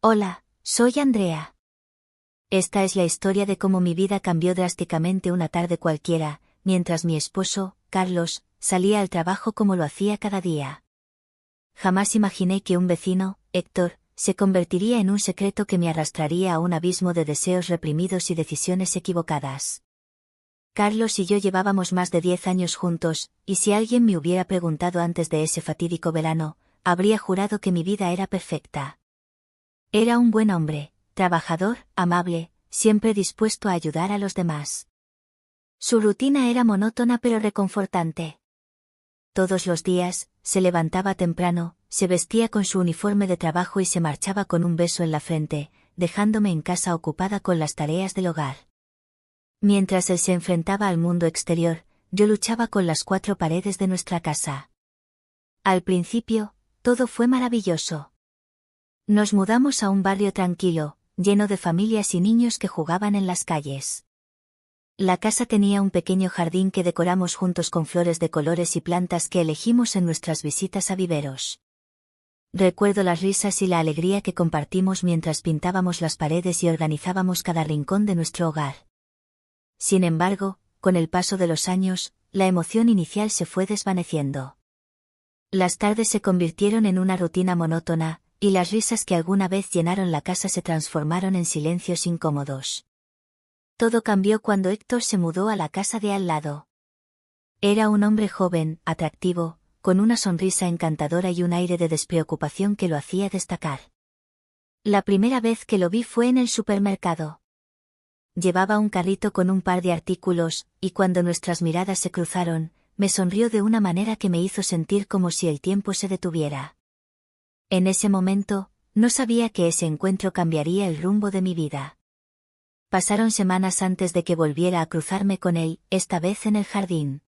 Hola, soy Andrea. Esta es la historia de cómo mi vida cambió drásticamente una tarde cualquiera, mientras mi esposo, Carlos, salía al trabajo como lo hacía cada día. Jamás imaginé que un vecino, Héctor, se convertiría en un secreto que me arrastraría a un abismo de deseos reprimidos y decisiones equivocadas. Carlos y yo llevábamos más de 10 años juntos, y si alguien me hubiera preguntado antes de ese fatídico verano, habría jurado que mi vida era perfecta. Era un buen hombre, trabajador, amable, siempre dispuesto a ayudar a los demás. Su rutina era monótona pero reconfortante. Todos los días, se levantaba temprano, se vestía con su uniforme de trabajo y se marchaba con un beso en la frente, dejándome en casa ocupada con las tareas del hogar. Mientras él se enfrentaba al mundo exterior, yo luchaba con las 4 paredes de nuestra casa. Al principio, todo fue maravilloso. Nos mudamos a un barrio tranquilo, lleno de familias y niños que jugaban en las calles. La casa tenía un pequeño jardín que decoramos juntos con flores de colores y plantas que elegimos en nuestras visitas a viveros. Recuerdo las risas y la alegría que compartimos mientras pintábamos las paredes y organizábamos cada rincón de nuestro hogar. Sin embargo, con el paso de los años, la emoción inicial se fue desvaneciendo. Las tardes se convirtieron en una rutina monótona, y las risas que alguna vez llenaron la casa se transformaron en silencios incómodos. Todo cambió cuando Héctor se mudó a la casa de al lado. Era un hombre joven, atractivo, con una sonrisa encantadora y un aire de despreocupación que lo hacía destacar. La primera vez que lo vi fue en el supermercado. Llevaba un carrito con un par de artículos, y cuando nuestras miradas se cruzaron, me sonrió de una manera que me hizo sentir como si el tiempo se detuviera. En ese momento, no sabía que ese encuentro cambiaría el rumbo de mi vida. Pasaron semanas antes de que volviera a cruzarme con él, esta vez en el jardín.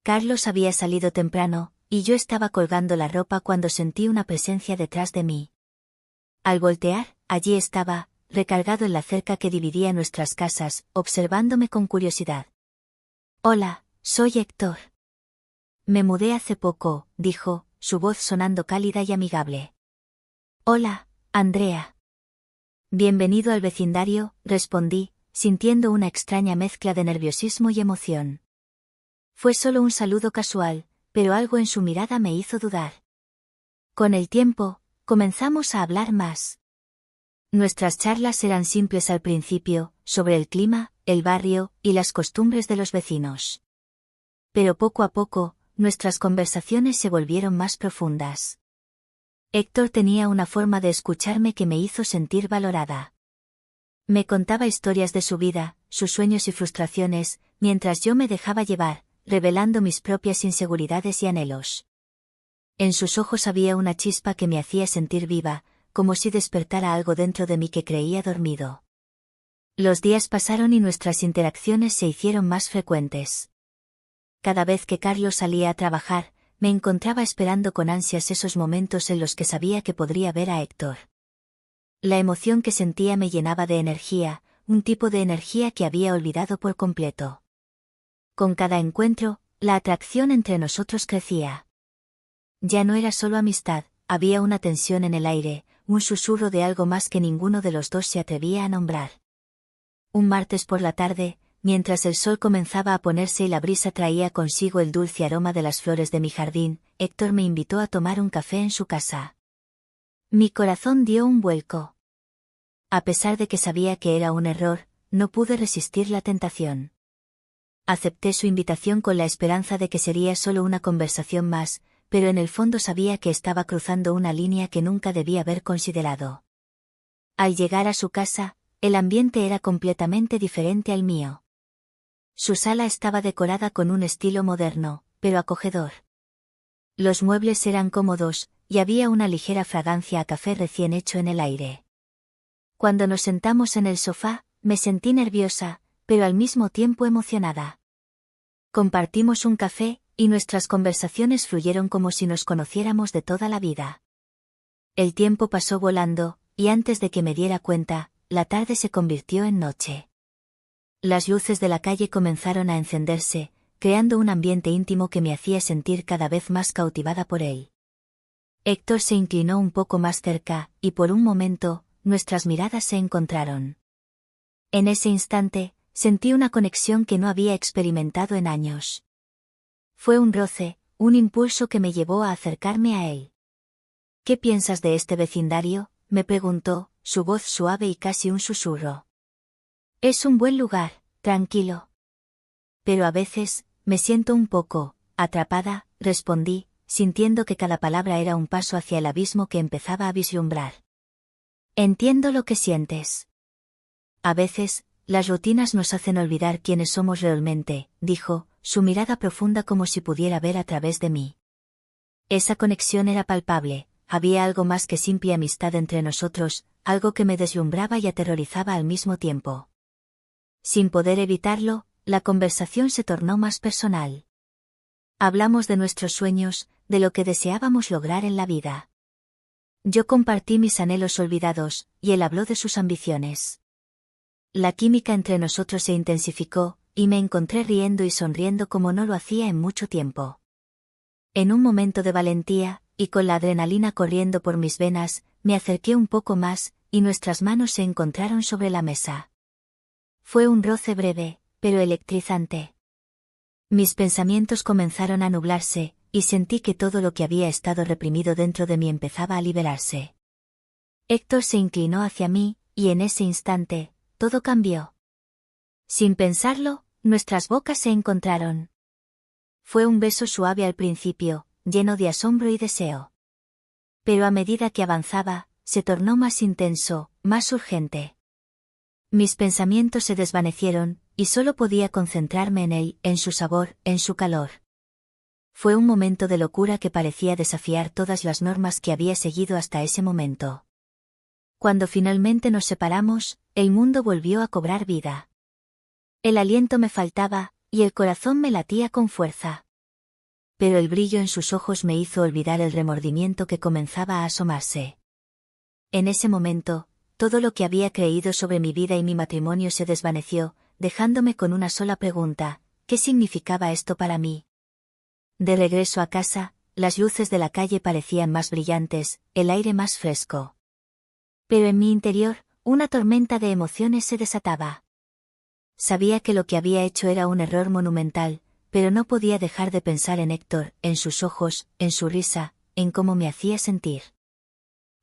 Carlos había salido temprano, y yo estaba colgando la ropa cuando sentí una presencia detrás de mí. Al voltear, allí estaba, recargado en la cerca que dividía nuestras casas, observándome con curiosidad. «Hola, soy Héctor. Me mudé hace poco», dijo, su voz sonando cálida y amigable. «Hola, Andrea». «Bienvenido al vecindario», respondí, sintiendo una extraña mezcla de nerviosismo y emoción. Fue solo un saludo casual, pero algo en su mirada me hizo dudar. Con el tiempo, comenzamos a hablar más. Nuestras charlas eran simples al principio, sobre el clima, el barrio, y las costumbres de los vecinos. Pero poco a poco, nuestras conversaciones se volvieron más profundas. Héctor tenía una forma de escucharme que me hizo sentir valorada. Me contaba historias de su vida, sus sueños y frustraciones, mientras yo me dejaba llevar, revelando mis propias inseguridades y anhelos. En sus ojos había una chispa que me hacía sentir viva, como si despertara algo dentro de mí que creía dormido. Los días pasaron y nuestras interacciones se hicieron más frecuentes. Cada vez que Carlos salía a trabajar, me encontraba esperando con ansias esos momentos en los que sabía que podría ver a Héctor. La emoción que sentía me llenaba de energía, un tipo de energía que había olvidado por completo. Con cada encuentro, la atracción entre nosotros crecía. Ya no era solo amistad, había una tensión en el aire, un susurro de algo más que ninguno de los dos se atrevía a nombrar. Un martes por la tarde, mientras el sol comenzaba a ponerse y la brisa traía consigo el dulce aroma de las flores de mi jardín, Héctor me invitó a tomar un café en su casa. Mi corazón dio un vuelco. A pesar de que sabía que era un error, no pude resistir la tentación. Acepté su invitación con la esperanza de que sería solo una conversación más, pero en el fondo sabía que estaba cruzando una línea que nunca debía haber considerado. Al llegar a su casa, el ambiente era completamente diferente al mío. Su sala estaba decorada con un estilo moderno, pero acogedor. Los muebles eran cómodos, y había una ligera fragancia a café recién hecho en el aire. Cuando nos sentamos en el sofá, me sentí nerviosa, pero al mismo tiempo emocionada. Compartimos un café, y nuestras conversaciones fluyeron como si nos conociéramos de toda la vida. El tiempo pasó volando, y antes de que me diera cuenta, la tarde se convirtió en noche. Las luces de la calle comenzaron a encenderse, creando un ambiente íntimo que me hacía sentir cada vez más cautivada por él. Héctor se inclinó un poco más cerca, y por un momento, nuestras miradas se encontraron. En ese instante, sentí una conexión que no había experimentado en años. Fue un roce, un impulso que me llevó a acercarme a él. ¿Qué piensas de este vecindario?, me preguntó, su voz suave y casi un susurro. Es un buen lugar, tranquilo. Pero a veces, me siento un poco atrapada, respondí, sintiendo que cada palabra era un paso hacia el abismo que empezaba a vislumbrar. Entiendo lo que sientes. A veces, las rutinas nos hacen olvidar quiénes somos realmente, dijo, su mirada profunda como si pudiera ver a través de mí. Esa conexión era palpable, había algo más que simple amistad entre nosotros, algo que me deslumbraba y aterrorizaba al mismo tiempo. Sin poder evitarlo, la conversación se tornó más personal. Hablamos de nuestros sueños, de lo que deseábamos lograr en la vida. Yo compartí mis anhelos olvidados, y él habló de sus ambiciones. La química entre nosotros se intensificó, y me encontré riendo y sonriendo como no lo hacía en mucho tiempo. En un momento de valentía, y con la adrenalina corriendo por mis venas, me acerqué un poco más, y nuestras manos se encontraron sobre la mesa. Fue un roce breve, pero electrizante. Mis pensamientos comenzaron a nublarse, y sentí que todo lo que había estado reprimido dentro de mí empezaba a liberarse. Héctor se inclinó hacia mí, y en ese instante, todo cambió. Sin pensarlo, nuestras bocas se encontraron. Fue un beso suave al principio, lleno de asombro y deseo. Pero a medida que avanzaba, se tornó más intenso, más urgente. Mis pensamientos se desvanecieron, y solo podía concentrarme en él, en su sabor, en su calor. Fue un momento de locura que parecía desafiar todas las normas que había seguido hasta ese momento. Cuando finalmente nos separamos, el mundo volvió a cobrar vida. El aliento me faltaba, y el corazón me latía con fuerza. Pero el brillo en sus ojos me hizo olvidar el remordimiento que comenzaba a asomarse. En ese momento, todo lo que había creído sobre mi vida y mi matrimonio se desvaneció, dejándome con una sola pregunta: ¿qué significaba esto para mí? De regreso a casa, las luces de la calle parecían más brillantes, el aire más fresco. Pero en mi interior, una tormenta de emociones se desataba. Sabía que lo que había hecho era un error monumental, pero no podía dejar de pensar en Héctor, en sus ojos, en su risa, en cómo me hacía sentir.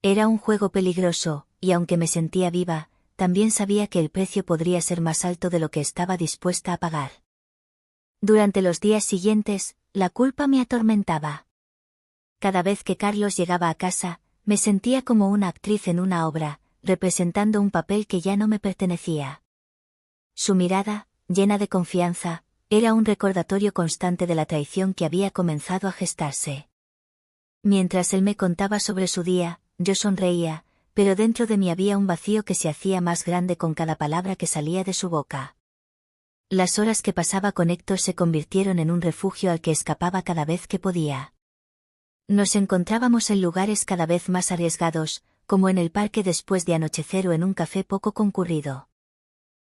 Era un juego peligroso, y aunque me sentía viva, también sabía que el precio podría ser más alto de lo que estaba dispuesta a pagar. Durante los días siguientes, la culpa me atormentaba. Cada vez que Carlos llegaba a casa, me sentía como una actriz en una obra, representando un papel que ya no me pertenecía. Su mirada, llena de confianza, era un recordatorio constante de la traición que había comenzado a gestarse. Mientras él me contaba sobre su día, yo sonreía, pero dentro de mí había un vacío que se hacía más grande con cada palabra que salía de su boca. Las horas que pasaba con Héctor se convirtieron en un refugio al que escapaba cada vez que podía. Nos encontrábamos en lugares cada vez más arriesgados, como en el parque después de anochecer o en un café poco concurrido.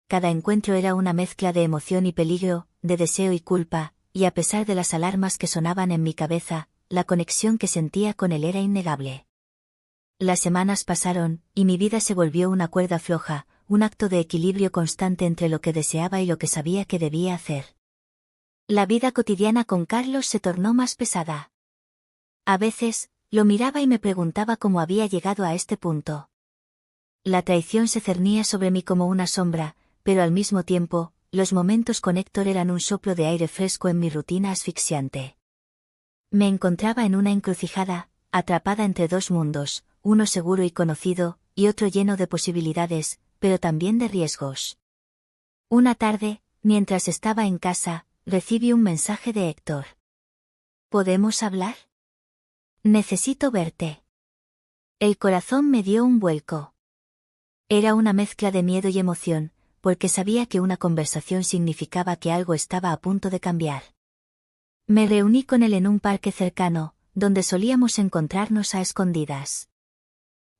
Cada encuentro era una mezcla de emoción y peligro, de deseo y culpa, y a pesar de las alarmas que sonaban en mi cabeza, la conexión que sentía con él era innegable. Las semanas pasaron, y mi vida se volvió una cuerda floja, un acto de equilibrio constante entre lo que deseaba y lo que sabía que debía hacer. La vida cotidiana con Carlos se tornó más pesada. A veces, lo miraba y me preguntaba cómo había llegado a este punto. La traición se cernía sobre mí como una sombra, pero al mismo tiempo, los momentos con Héctor eran un soplo de aire fresco en mi rutina asfixiante. Me encontraba en una encrucijada, atrapada entre dos mundos, uno seguro y conocido, y otro lleno de posibilidades, pero también de riesgos. Una tarde, mientras estaba en casa, recibí un mensaje de Héctor. ¿Podemos hablar? Necesito verte. El corazón me dio un vuelco. Era una mezcla de miedo y emoción, porque sabía que una conversación significaba que algo estaba a punto de cambiar. Me reuní con él en un parque cercano, donde solíamos encontrarnos a escondidas.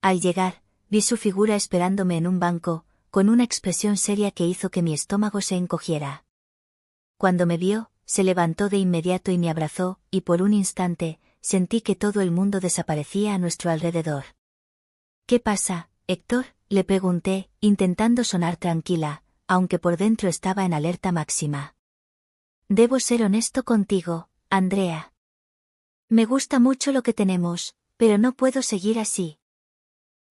Al llegar, vi su figura esperándome en un banco, con una expresión seria que hizo que mi estómago se encogiera. Cuando me vio, se levantó de inmediato y me abrazó, y por un instante, sentí que todo el mundo desaparecía a nuestro alrededor. ¿Qué pasa, Héctor?, le pregunté, intentando sonar tranquila, aunque por dentro estaba en alerta máxima. Debo ser honesto contigo, Andrea. Me gusta mucho lo que tenemos, pero no puedo seguir así.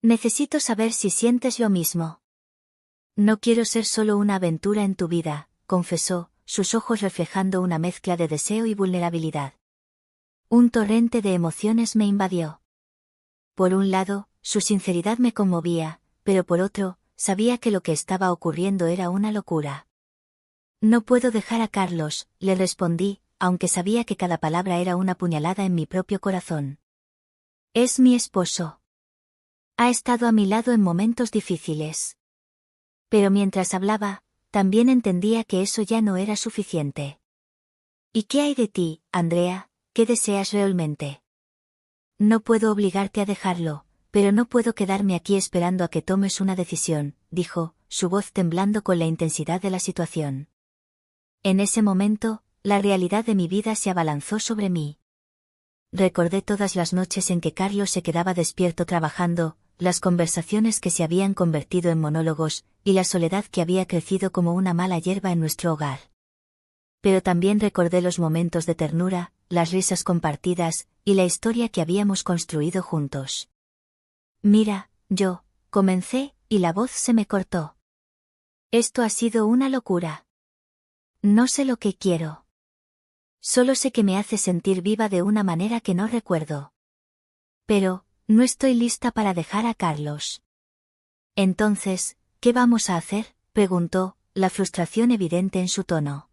Necesito saber si sientes lo mismo. No quiero ser solo una aventura en tu vida, confesó, sus ojos reflejando una mezcla de deseo y vulnerabilidad. Un torrente de emociones me invadió. Por un lado, su sinceridad me conmovía, pero por otro, sabía que lo que estaba ocurriendo era una locura. No puedo dejar a Carlos, le respondí, aunque sabía que cada palabra era una puñalada en mi propio corazón. Es mi esposo. Ha estado a mi lado en momentos difíciles. Pero mientras hablaba, también entendía que eso ya no era suficiente. ¿Y qué hay de ti, Andrea? ¿Qué deseas realmente? No puedo obligarte a dejarlo, pero no puedo quedarme aquí esperando a que tomes una decisión, dijo, su voz temblando con la intensidad de la situación. En ese momento, la realidad de mi vida se abalanzó sobre mí. Recordé todas las noches en que Carlos se quedaba despierto trabajando, las conversaciones que se habían convertido en monólogos, y la soledad que había crecido como una mala hierba en nuestro hogar. Pero también recordé los momentos de ternura, las risas compartidas, y la historia que habíamos construido juntos. Mira, comencé, y la voz se me cortó. Esto ha sido una locura. No sé lo que quiero. Solo sé que me hace sentir viva de una manera que no recuerdo. Pero, no estoy lista para dejar a Carlos. Entonces, ¿qué vamos a hacer?, preguntó, la frustración evidente en su tono.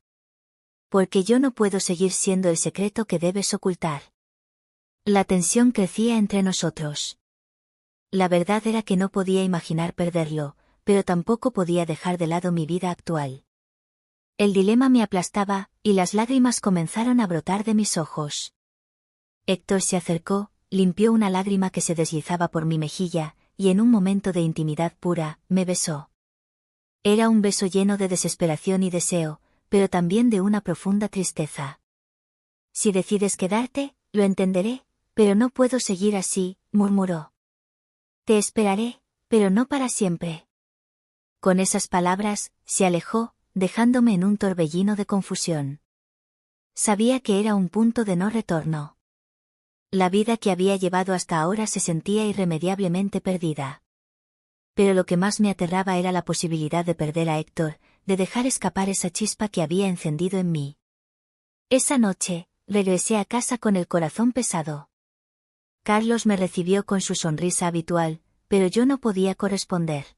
Porque yo no puedo seguir siendo el secreto que debes ocultar. La tensión crecía entre nosotros. La verdad era que no podía imaginar perderlo, pero tampoco podía dejar de lado mi vida actual. El dilema me aplastaba, y las lágrimas comenzaron a brotar de mis ojos. Héctor se acercó, limpió una lágrima que se deslizaba por mi mejilla, y en un momento de intimidad pura, me besó. Era un beso lleno de desesperación y deseo, pero también de una profunda tristeza. Si decides quedarte, lo entenderé, pero no puedo seguir así, murmuró. Te esperaré, pero no para siempre. Con esas palabras, se alejó, dejándome en un torbellino de confusión. Sabía que era un punto de no retorno. La vida que había llevado hasta ahora se sentía irremediablemente perdida. Pero lo que más me aterraba era la posibilidad de perder a Héctor, de dejar escapar esa chispa que había encendido en mí. Esa noche, regresé a casa con el corazón pesado. Carlos me recibió con su sonrisa habitual, pero yo no podía corresponder.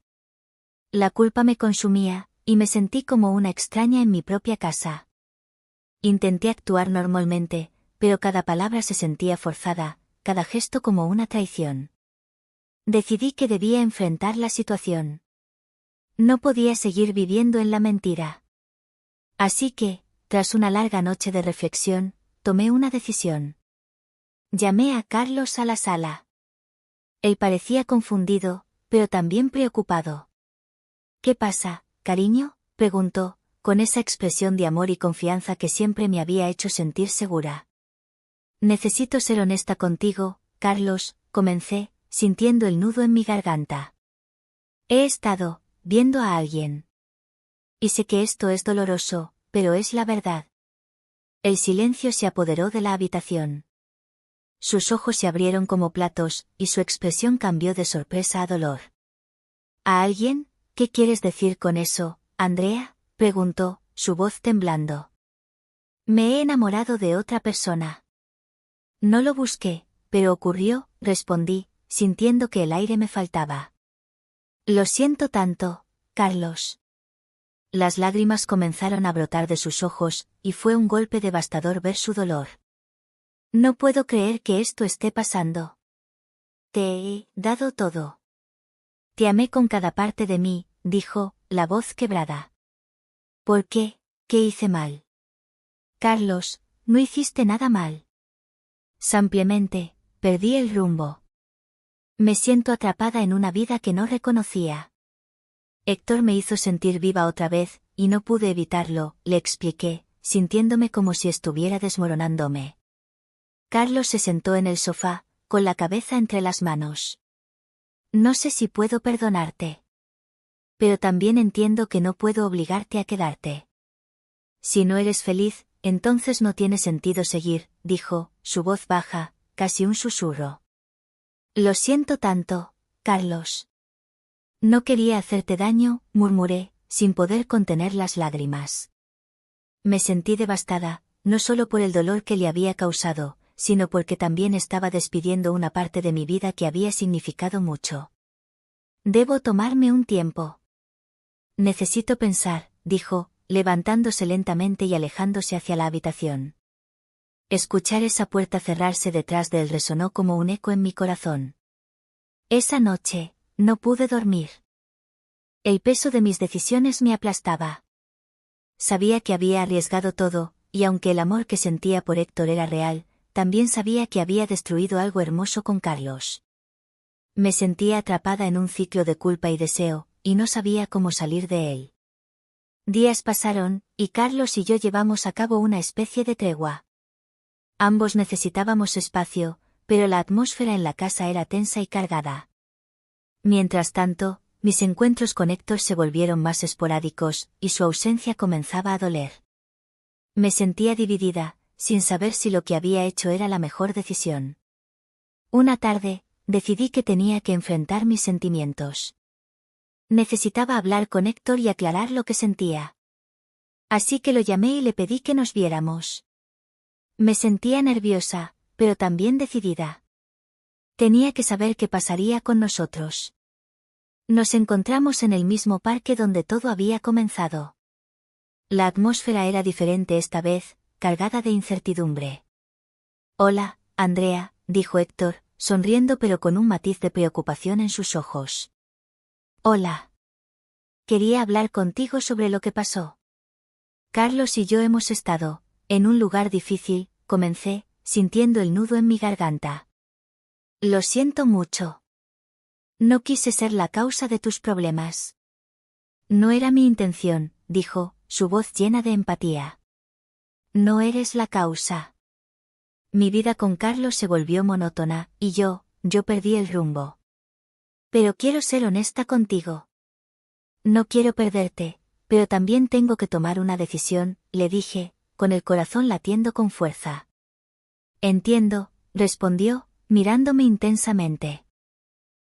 La culpa me consumía, y me sentí como una extraña en mi propia casa. Intenté actuar normalmente, pero cada palabra se sentía forzada, cada gesto como una traición. Decidí que debía enfrentar la situación. No podía seguir viviendo en la mentira. Así que, tras una larga noche de reflexión, tomé una decisión. Llamé a Carlos a la sala. Él parecía confundido, pero también preocupado. ¿Qué pasa, cariño?, preguntó, con esa expresión de amor y confianza que siempre me había hecho sentir segura. Necesito ser honesta contigo, Carlos, comencé, sintiendo el nudo en mi garganta. He estado viendo a alguien. Y sé que esto es doloroso, pero es la verdad. El silencio se apoderó de la habitación. Sus ojos se abrieron como platos, y su expresión cambió de sorpresa a dolor. ¿A alguien? ¿Qué quieres decir con eso, Andrea?, preguntó, su voz temblando. Me he enamorado de otra persona. No lo busqué, pero ocurrió, respondí, sintiendo que el aire me faltaba. Lo siento tanto, Carlos. Las lágrimas comenzaron a brotar de sus ojos, y fue un golpe devastador ver su dolor. No puedo creer que esto esté pasando. Te he dado todo. Te amé con cada parte de mí, dijo, la voz quebrada. ¿Por qué? ¿Qué hice mal? Carlos, no hiciste nada mal. Simplemente, perdí el rumbo. Me siento atrapada en una vida que no reconocía. Héctor me hizo sentir viva otra vez, y no pude evitarlo, le expliqué, sintiéndome como si estuviera desmoronándome. Carlos se sentó en el sofá, con la cabeza entre las manos. No sé si puedo perdonarte. Pero también entiendo que no puedo obligarte a quedarte. Si no eres feliz, entonces no tiene sentido seguir, dijo, su voz baja, casi un susurro. Lo siento tanto, Carlos. No quería hacerte daño, murmuré, sin poder contener las lágrimas. Me sentí devastada, no solo por el dolor que le había causado, sino porque también estaba despidiendo una parte de mi vida que había significado mucho. Debo tomarme un tiempo. Necesito pensar, dijo, levantándose lentamente y alejándose hacia la habitación. Escuchar esa puerta cerrarse detrás de él resonó como un eco en mi corazón. Esa noche, no pude dormir. El peso de mis decisiones me aplastaba. Sabía que había arriesgado todo, y aunque el amor que sentía por Héctor era real, también sabía que había destruido algo hermoso con Carlos. Me sentía atrapada en un ciclo de culpa y deseo, y no sabía cómo salir de él. Días pasaron, y Carlos y yo llevamos a cabo una especie de tregua. Ambos necesitábamos espacio, pero la atmósfera en la casa era tensa y cargada. Mientras tanto, mis encuentros con Héctor se volvieron más esporádicos, y su ausencia comenzaba a doler. Me sentía dividida, sin saber si lo que había hecho era la mejor decisión. Una tarde, decidí que tenía que enfrentar mis sentimientos. Necesitaba hablar con Héctor y aclarar lo que sentía. Así que lo llamé y le pedí que nos viéramos. Me sentía nerviosa, pero también decidida. Tenía que saber qué pasaría con nosotros. Nos encontramos en el mismo parque donde todo había comenzado. La atmósfera era diferente esta vez, cargada de incertidumbre. Hola, Andrea, dijo Héctor, sonriendo pero con un matiz de preocupación en sus ojos. Hola. Quería hablar contigo sobre lo que pasó. Carlos y yo hemos estado, en un lugar difícil, comencé, sintiendo el nudo en mi garganta. Lo siento mucho. No quise ser la causa de tus problemas. No era mi intención, dijo, su voz llena de empatía. No eres la causa. Mi vida con Carlos se volvió monótona, y yo perdí el rumbo. Pero quiero ser honesta contigo. No quiero perderte, pero también tengo que tomar una decisión, le dije, con el corazón latiendo con fuerza. Entiendo, respondió, mirándome intensamente.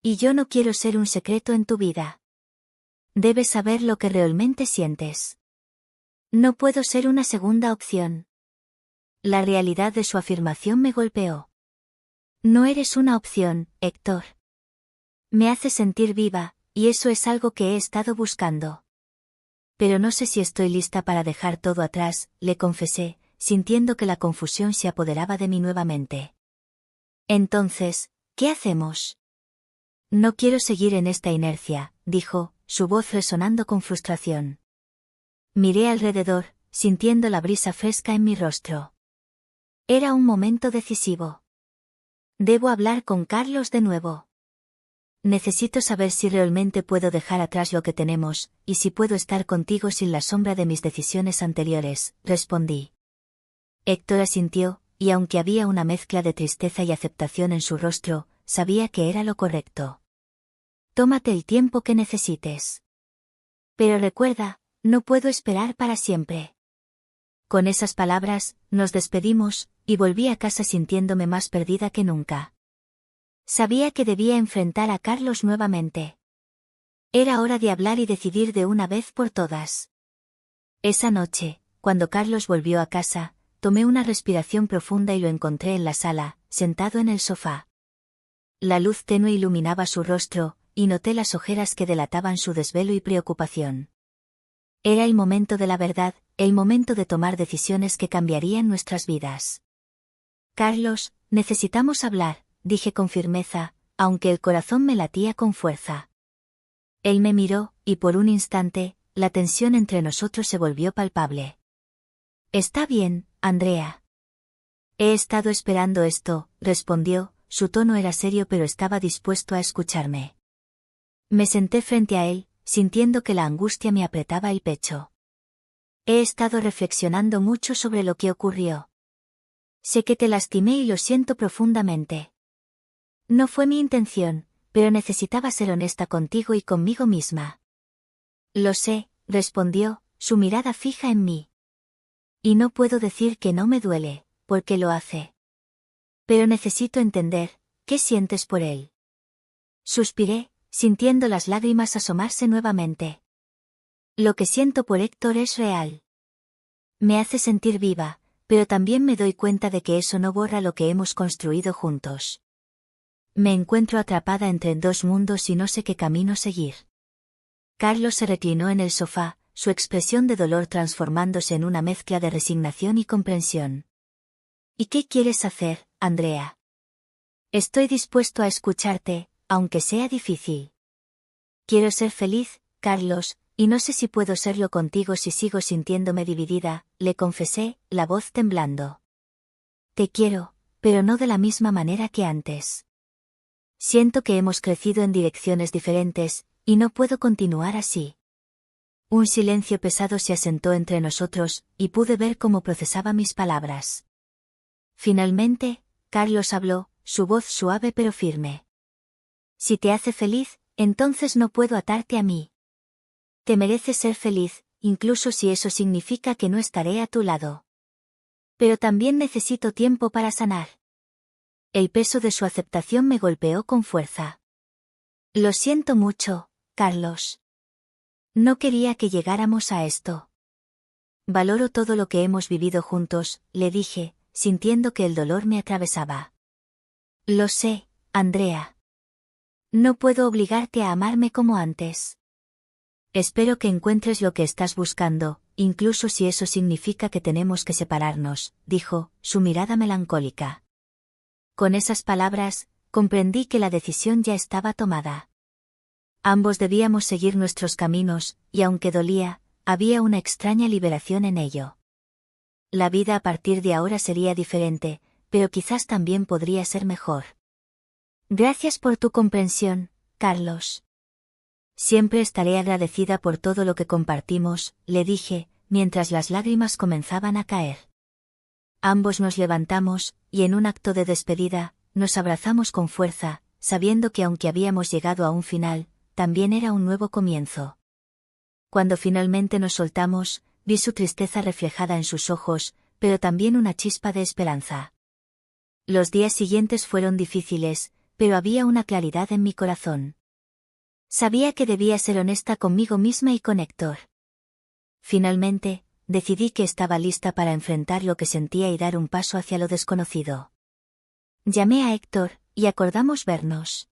Y yo no quiero ser un secreto en tu vida. Debes saber lo que realmente sientes. No puedo ser una segunda opción. La realidad de su afirmación me golpeó. No eres una opción, Héctor. Me hace sentir viva, y eso es algo que he estado buscando. Pero no sé si estoy lista para dejar todo atrás, le confesé, sintiendo que la confusión se apoderaba de mí nuevamente. Entonces, ¿qué hacemos? No quiero seguir en esta inercia, dijo, su voz resonando con frustración. Miré alrededor, sintiendo la brisa fresca en mi rostro. Era un momento decisivo. Debo hablar con Carlos de nuevo. Necesito saber si realmente puedo dejar atrás lo que tenemos, y si puedo estar contigo sin la sombra de mis decisiones anteriores, respondí. Héctor asintió, y aunque había una mezcla de tristeza y aceptación en su rostro, sabía que era lo correcto. Tómate el tiempo que necesites. Pero recuerda, no puedo esperar para siempre. Con esas palabras, nos despedimos, y volví a casa sintiéndome más perdida que nunca. Sabía que debía enfrentar a Carlos nuevamente. Era hora de hablar y decidir de una vez por todas. Esa noche, cuando Carlos volvió a casa, tomé una respiración profunda y lo encontré en la sala, sentado en el sofá. La luz tenue iluminaba su rostro, y noté las ojeras que delataban su desvelo y preocupación. Era el momento de la verdad, el momento de tomar decisiones que cambiarían nuestras vidas. Carlos, necesitamos hablar, dije con firmeza, aunque el corazón me latía con fuerza. Él me miró, y por un instante, la tensión entre nosotros se volvió palpable. Está bien, Andrea. He estado esperando esto, respondió, su tono era serio pero estaba dispuesto a escucharme. Me senté frente a él, sintiendo que la angustia me apretaba el pecho. He estado reflexionando mucho sobre lo que ocurrió. Sé que te lastimé y lo siento profundamente. No fue mi intención, pero necesitaba ser honesta contigo y conmigo misma. Lo sé, respondió, su mirada fija en mí. Y no puedo decir que no me duele, porque lo hace. Pero necesito entender, ¿qué sientes por él? Suspiré, sintiendo las lágrimas asomarse nuevamente. Lo que siento por Héctor es real. Me hace sentir viva, pero también me doy cuenta de que eso no borra lo que hemos construido juntos. Me encuentro atrapada entre dos mundos y no sé qué camino seguir. Carlos se reclinó en el sofá, su expresión de dolor transformándose en una mezcla de resignación y comprensión. ¿Y qué quieres hacer, Andrea? Estoy dispuesto a escucharte, aunque sea difícil. Quiero ser feliz, Carlos, y no sé si puedo serlo contigo si sigo sintiéndome dividida, le confesé, la voz temblando. Te quiero, pero no de la misma manera que antes. Siento que hemos crecido en direcciones diferentes, y no puedo continuar así. Un silencio pesado se asentó entre nosotros, y pude ver cómo procesaba mis palabras. Finalmente, Carlos habló, su voz suave pero firme. Si te hace feliz, entonces no puedo atarte a mí. Te mereces ser feliz, incluso si eso significa que no estaré a tu lado. Pero también necesito tiempo para sanar. El peso de su aceptación me golpeó con fuerza. Lo siento mucho, Carlos. No quería que llegáramos a esto. Valoro todo lo que hemos vivido juntos, le dije, sintiendo que el dolor me atravesaba. Lo sé, Andrea. No puedo obligarte a amarme como antes. Espero que encuentres lo que estás buscando, incluso si eso significa que tenemos que separarnos, dijo, su mirada melancólica. Con esas palabras, comprendí que la decisión ya estaba tomada. Ambos debíamos seguir nuestros caminos, y aunque dolía, había una extraña liberación en ello. La vida a partir de ahora sería diferente, pero quizás también podría ser mejor. Gracias por tu comprensión, Carlos. Siempre estaré agradecida por todo lo que compartimos, le dije, mientras las lágrimas comenzaban a caer. Ambos nos levantamos, y en un acto de despedida, nos abrazamos con fuerza, sabiendo que aunque habíamos llegado a un final, también era un nuevo comienzo. Cuando finalmente nos soltamos, vi su tristeza reflejada en sus ojos, pero también una chispa de esperanza. Los días siguientes fueron difíciles, pero había una claridad en mi corazón. Sabía que debía ser honesta conmigo misma y con Héctor. Finalmente, decidí que estaba lista para enfrentar lo que sentía y dar un paso hacia lo desconocido. Llamé a Héctor, y acordamos vernos.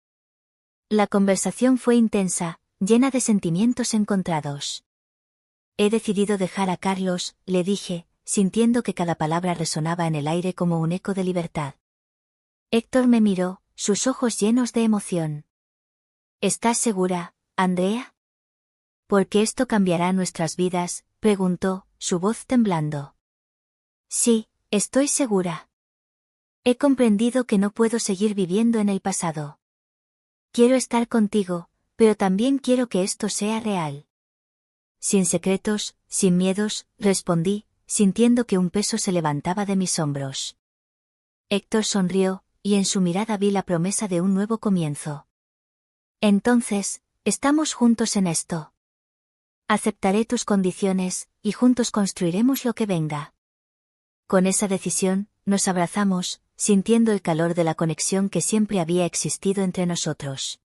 La conversación fue intensa, llena de sentimientos encontrados. He decidido dejar a Carlos, le dije, sintiendo que cada palabra resonaba en el aire como un eco de libertad. Héctor me miró, sus ojos llenos de emoción. ¿Estás segura, Andrea? ¿Porque esto cambiará nuestras vidas?, preguntó, su voz temblando. Sí, estoy segura. He comprendido que no puedo seguir viviendo en el pasado. Quiero estar contigo, pero también quiero que esto sea real. Sin secretos, sin miedos, respondí, sintiendo que un peso se levantaba de mis hombros. Héctor sonrió, y en su mirada vi la promesa de un nuevo comienzo. Entonces, estamos juntos en esto. Aceptaré tus condiciones, y juntos construiremos lo que venga. Con esa decisión, nos abrazamos, sintiendo el calor de la conexión que siempre había existido entre nosotros.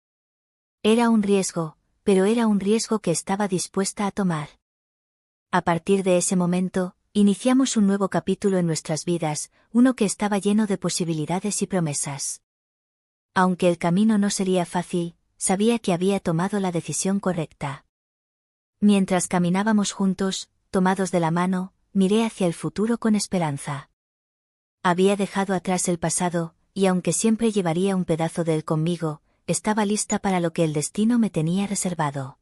Era un riesgo, pero era un riesgo que estaba dispuesta a tomar. A partir de ese momento, iniciamos un nuevo capítulo en nuestras vidas, uno que estaba lleno de posibilidades y promesas. Aunque el camino no sería fácil, sabía que había tomado la decisión correcta. Mientras caminábamos juntos, tomados de la mano, miré hacia el futuro con esperanza. Había dejado atrás el pasado, y aunque siempre llevaría un pedazo de él conmigo, estaba lista para lo que el destino me tenía reservado.